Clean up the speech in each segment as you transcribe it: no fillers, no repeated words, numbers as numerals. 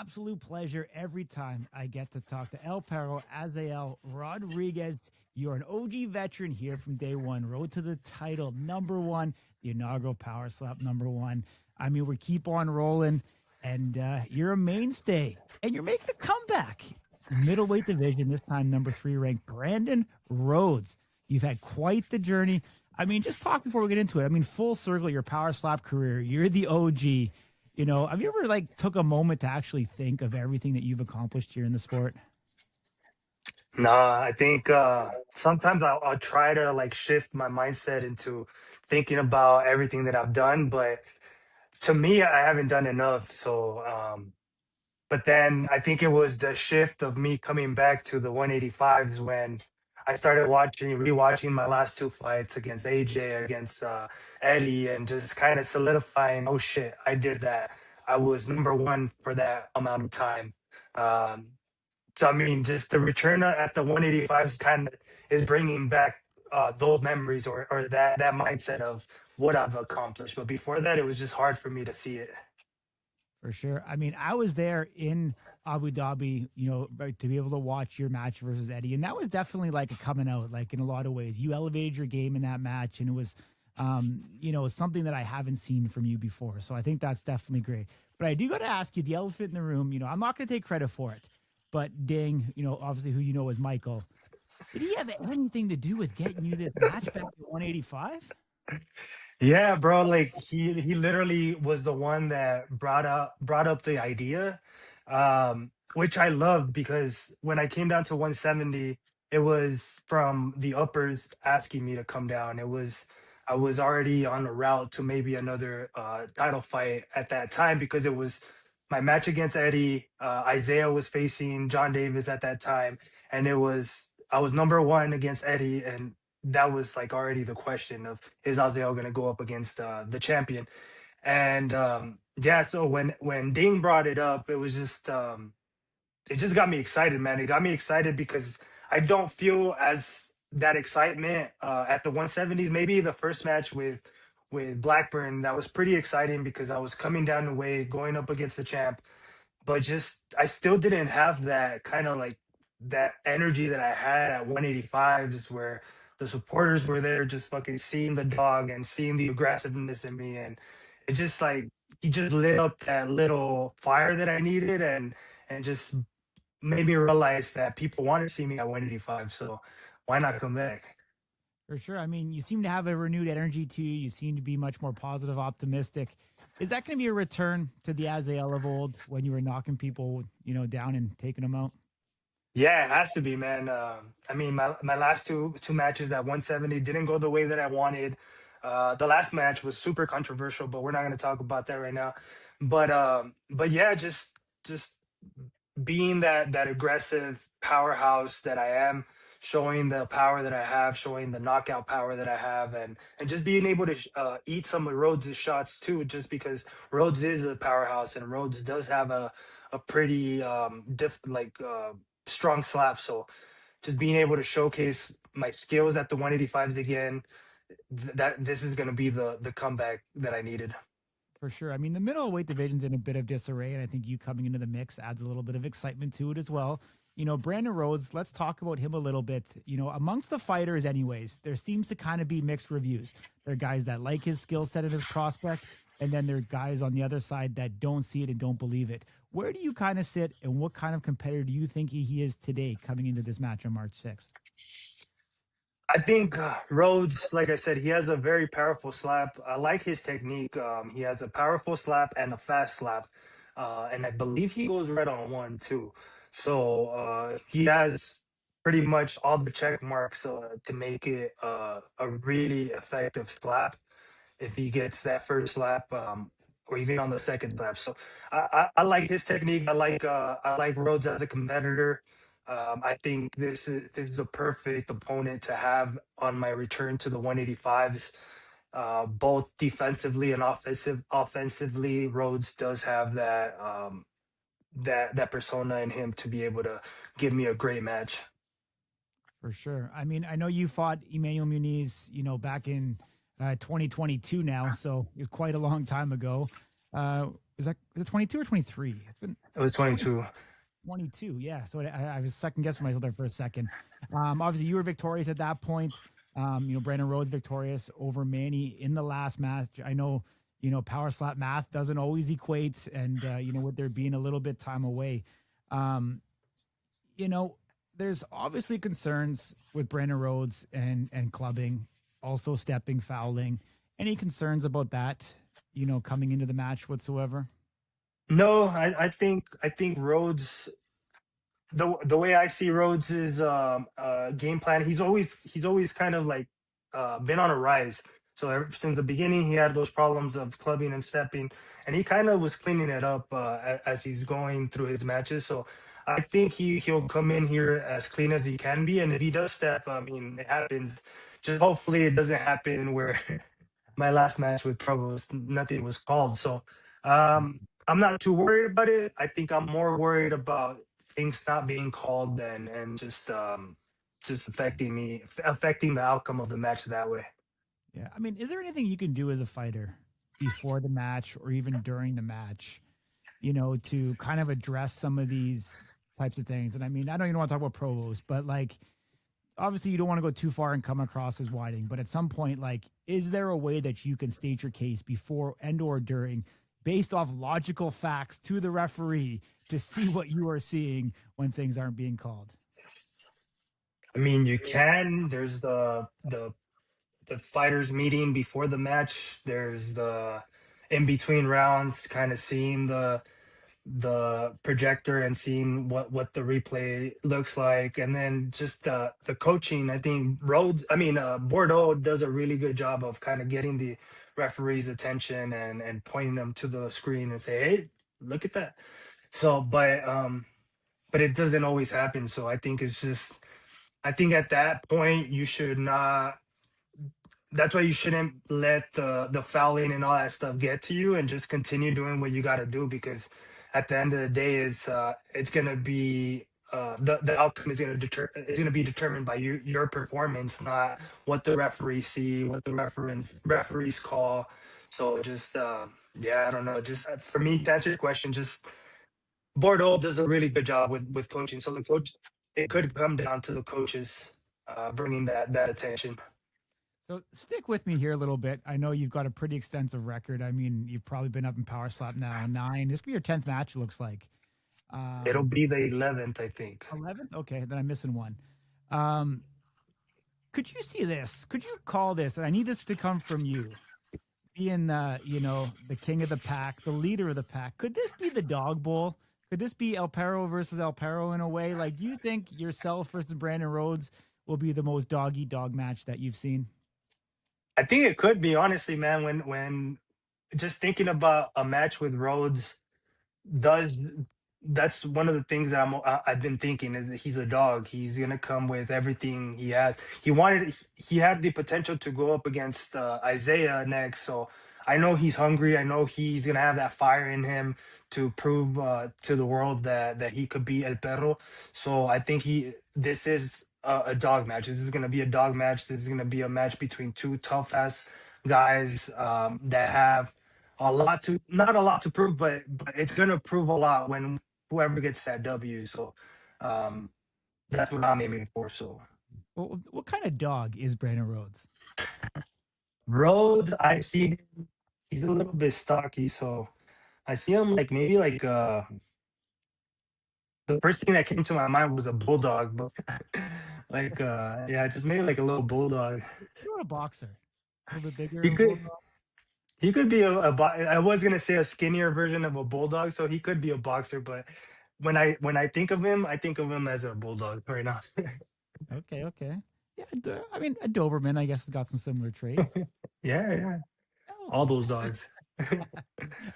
absolute pleasure every time I get to talk to El Perro Azael Rodriguez. You're an OG veteran here from day one. Road to the title, number one, the inaugural Power Slap, number one. I mean, we keep on rolling, and you're a mainstay, and you're making a comeback. Middleweight division, this time number three ranked Brandon Rhodes. You've had quite the journey. I mean, just talk before we get into it. I mean, full circle, your Power Slap career, you're the OG. You know, have you ever took a moment to actually think of everything that you've accomplished here in the sport? Nah, I think sometimes I'll try to like shift my mindset into thinking about everything that I've done, but to me, I haven't done enough. But then I think it was the shift of me coming back to the 185s when I started rewatching my last two fights against AJ, against Eddie, and just kind of solidifying, oh shit, I did that. I was number one for that amount of time. Um, so I mean, just the return at the 185s kind of is bringing back those memories or that mindset of what I've accomplished. But before that, it was just hard for me to see it. For sure. I mean, I was there in Abu Dhabi, right, to be able to watch your match versus Eddie. And that was definitely like a coming out, like in a lot of ways. You elevated your game in that match, and it was, something that I haven't seen from you before. So I think that's definitely great. But I do got to ask you the elephant in the room. I'm not going to take credit for it, but Ding, obviously who you know is Michael. Did he have anything to do with getting you this match back at 185? Yeah, bro. Like he literally was the one that brought up the idea, which I loved because when I came down to 170, it was from the uppers asking me to come down. I was already on a route to maybe another title fight at that time because it was my match against Eddie. Isaiah was facing John Davis at that time, and I was number one against Eddie, and that was like already the question of is Azael going to go up against the champion? And yeah, so when Ding brought it up, it just got me excited, man. It got me excited because I don't feel as that excitement at the 170s. Maybe the first match with Blackburn that was pretty exciting because I was coming down the way, going up against the champ, but just I still didn't have that kind of like that energy that I had at 185s where the supporters were there just fucking seeing the dog and seeing the aggressiveness in me, and it just like he just lit up that little fire that I needed, and just made me realize that people want to see me at 185, so why not come back? For sure. I mean, you seem to have a renewed energy to you. You seem to be much more positive, optimistic. Is that going to be a return to the Azael of old when you were knocking people, down and taking them out? Yeah, it has to be, man. I mean, my last two matches at 170 didn't go the way that I wanted. The last match was super controversial, but we're not going to talk about that right now. But yeah, just being that aggressive powerhouse that I am, showing the power that I have, showing the knockout power that I have, and just being able to eat some of Rhodes' shots too, just because Rhodes is a powerhouse and Rhodes does have a pretty strong slap. So just being able to showcase my skills at the 185s again, that this is going to be the comeback that I needed. For sure. I mean, the middleweight division's in a bit of disarray, and I think you coming into the mix adds a little bit of excitement to it as well. Brandon Rhodes, let's talk about him a little bit. Amongst the fighters, anyways, there seems to kind of be mixed reviews. There are guys that like his skill set and his prospect, and then there are guys on the other side that don't see it and don't believe it. Where do you kind of sit, and what kind of competitor do you think he is today coming into this match on March 6th? I think Rhodes, like I said, he has a very powerful slap. I like his technique. He has a powerful slap and a fast slap, and I believe he goes red on one too. So he has pretty much all the check marks to make it a really effective slap if he gets that first slap, or even on the second slap. So I like his technique. I like Rhodes as a competitor. I think this is a perfect opponent to have on my return to the 185s. Both defensively and offensively, Rhodes does have that persona in him to be able to give me a great match. For sure. I mean, I know you fought Emmanuel Muniz, back in 2022 now, so it's quite a long time ago. is it 22 or 23? It's been It was 20, 22. 22. Yeah. So I was second guessing myself there for a second. Obviously, you were victorious at that point. Brandon Rhodes victorious over Manny in the last match. I know, power slap math doesn't always equate, and with there being a little bit time away, um, you know, there's obviously concerns with Brandon Rhodes and clubbing, also stepping, fouling. Any concerns about that? Coming into the match whatsoever? No, I think Rhodes, the way I see Rhodes' game plan, he's always kind of like been on a rise. So ever since the beginning, he had those problems of clubbing and stepping, and he kind of was cleaning it up as he's going through his matches. So I think he'll come in here as clean as he can be, and if he does step, I mean, it happens. Just hopefully it doesn't happen where my last match with Provost, nothing was called. So I'm not too worried about it. I think I'm more worried about things not being called and just affecting the outcome of the match that way. Yeah. I mean, is there anything you can do as a fighter before the match or even during the match, to kind of address some of these types of things? And I mean, I know you don't want to talk about Provost, but like, obviously you don't want to go too far and come across as whiting, but at some point, like, is there a way that you can state your case before and or during based off logical facts to the referee to see what you are seeing when things aren't being called? I mean, you can. There's the fighters meeting before the match. There's the in between rounds, kind of seeing the projector and seeing what the replay looks like, and then just the coaching. I think Bordeaux does a really good job of kind of getting the referee's attention and pointing them to the screen and say, hey, look at that. So but it doesn't always happen. So I think at that point you should not, that's why you shouldn't let the fouling and all that stuff get to you, and just continue doing what you got to do, because at the end of the day it's going to be the outcome is going to be determined by your performance, not what the referees see, what the referees call. So just yeah, I don't know, just for me to answer your question, just Bordeaux does a really good job with coaching. So the coach, it could come down to the coaches bringing that attention. So stick with me here a little bit. I know you've got a pretty extensive record. I mean, you've probably been up in Power Slap now 9. This could be your 10th match, it looks like. It'll Um, be the 11th, I think. 11th? Okay, then I'm missing one. Um, could you see this? Could you call this? And I need this to come from you, being the king of the pack, the leader of the pack. Could this be the dog bowl? Could this be El Perro versus El Perro in a way? Like, do you think yourself versus Brandon Rhodes will be the most dog eat dog match that you've seen? I think it could be, honestly, man. When just thinking about a match with Rhodes, does that's one of the things that I've been thinking, is that he's a dog. He's gonna come with everything he has. He had the potential to go up against Isaiah next, so I know he's hungry. I know he's gonna have that fire in him to prove to the world that he could be El Perro. So I think he this is a dog match. This is gonna be a dog match. This is gonna be a match between two tough ass guys that have not a lot to prove, but it's gonna prove a lot when whoever gets that W. So um that's what I'm aiming for. So What kind of dog is Brandon Rhodes? Rhodes, I see he's a little bit stocky, so I see him like maybe like the first thing that came to my mind was a bulldog, but like yeah, just maybe like a little bulldog. You're a boxer, a little bit bigger He of a could bulldog. he could be I was gonna say a skinnier version of a bulldog, so he could be a boxer, but when I think of him, I think of him as a bulldog right now. Okay, okay. Yeah, I mean, a Doberman, I guess, has got some similar traits. Yeah, yeah. Yeah, we'll All see. those dogs.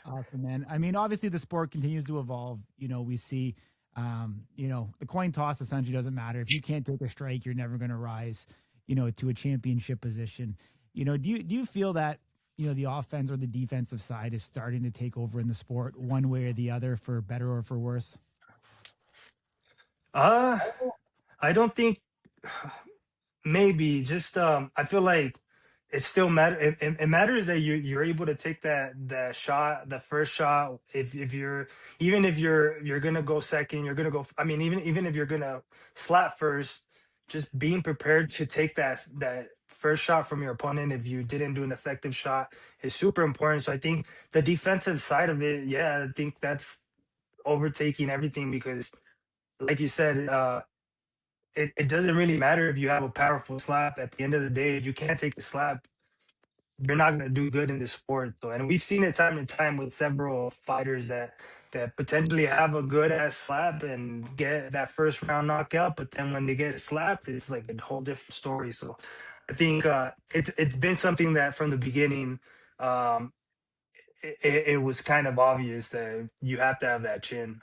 Awesome, man. I mean, obviously, the sport continues to evolve. We see, the coin toss essentially doesn't matter. If you can't take a strike, you're never going to rise, to a championship position. Do you feel that, the offense or the defensive side is starting to take over in the sport one way or the other, for better or for worse? Uh I don't think maybe just I feel like it still matter. It matters that you're able to take that shot, the first shot. If you're, even if you're gonna go second, you're gonna go. I mean, even if you're gonna slap first, just being prepared to take that first shot from your opponent if you didn't do an effective shot is super important. So I think the defensive side of it, yeah, I think that's overtaking everything because, like you said, it doesn't really matter if you have a powerful slap. At the end of the day, if you can't take the slap, you're not going to do good in this sport. So, and we've seen it time and time with several fighters that potentially have a good ass slap and get that first round knockout, but then when they get slapped, it's like a whole different story. So, I think it's been something that from the beginning, um, it was kind of obvious that you have to have that chin.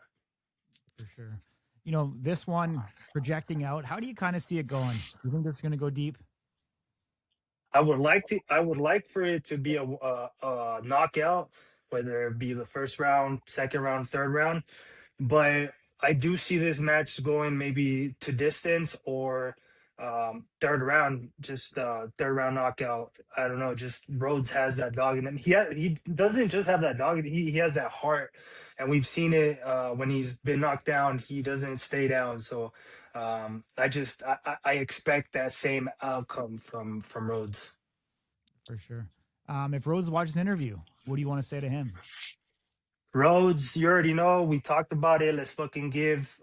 For sure. You know, this one projecting out, how do you kind of see it going? You think it's going to go deep? I would like for it to be a knockout, whether it be the first round, second round, third round. But I do see this match going maybe to distance or third round, just third round knockout. I don't know. Just Rhodes has that dog in him. He doesn't just have that dog. He has that heart, and we've seen it when he's been knocked down. He doesn't stay down. So I expect that same outcome from Rhodes. For sure. If Rhodes watches an interview, what do you want to say to him? Rhodes, you already know. We talked about it. Let's fucking give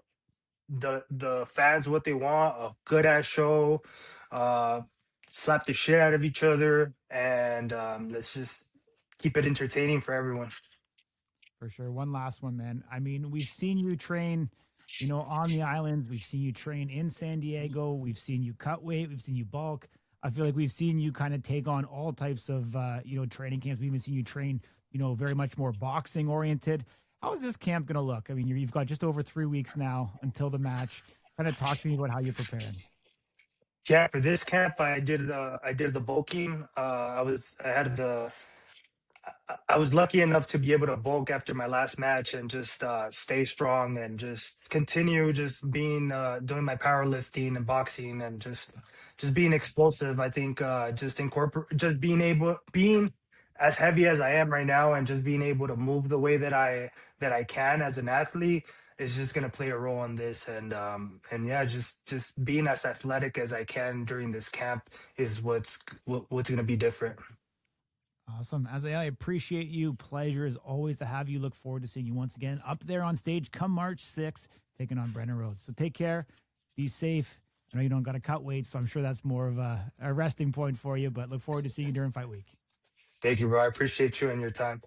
the fans what they want, a good ass show, uh slap the shit out of each other, and let's just keep it entertaining for everyone. For sure. One last one, man. I mean, we've seen you train, you know, on the islands. We've seen you train in San Diego. We've seen you cut weight. We've seen you bulk. I feel like we've seen you kind of take on all types of, you know, training camps. We've even seen you train, you know, very much more boxing oriented. How is this camp going to look? I mean, you've got just over 3 weeks now until the match. Kind of talk to me about how you're preparing. Yeah, for this camp I did the bulking. I had the I was lucky enough to be able to bulk after my last match and just stay strong and just continue just being doing my powerlifting and boxing and just being explosive. I think just incorporate just being as heavy as I am right now and just being able to move the way that I can as an athlete is just going to play a role in this. And yeah, just being as athletic as I can during this camp is what's going to be different. Awesome. Azael, I appreciate you. Pleasure is always to have you. Look forward to seeing you once again up there on stage come March 6th, taking on Brendan Rhodes. So take care. Be safe. I know you don't got to cut weight, so I'm sure that's more of a resting point for you, but look forward to seeing you during fight week. Thank you, bro. I appreciate you and your time.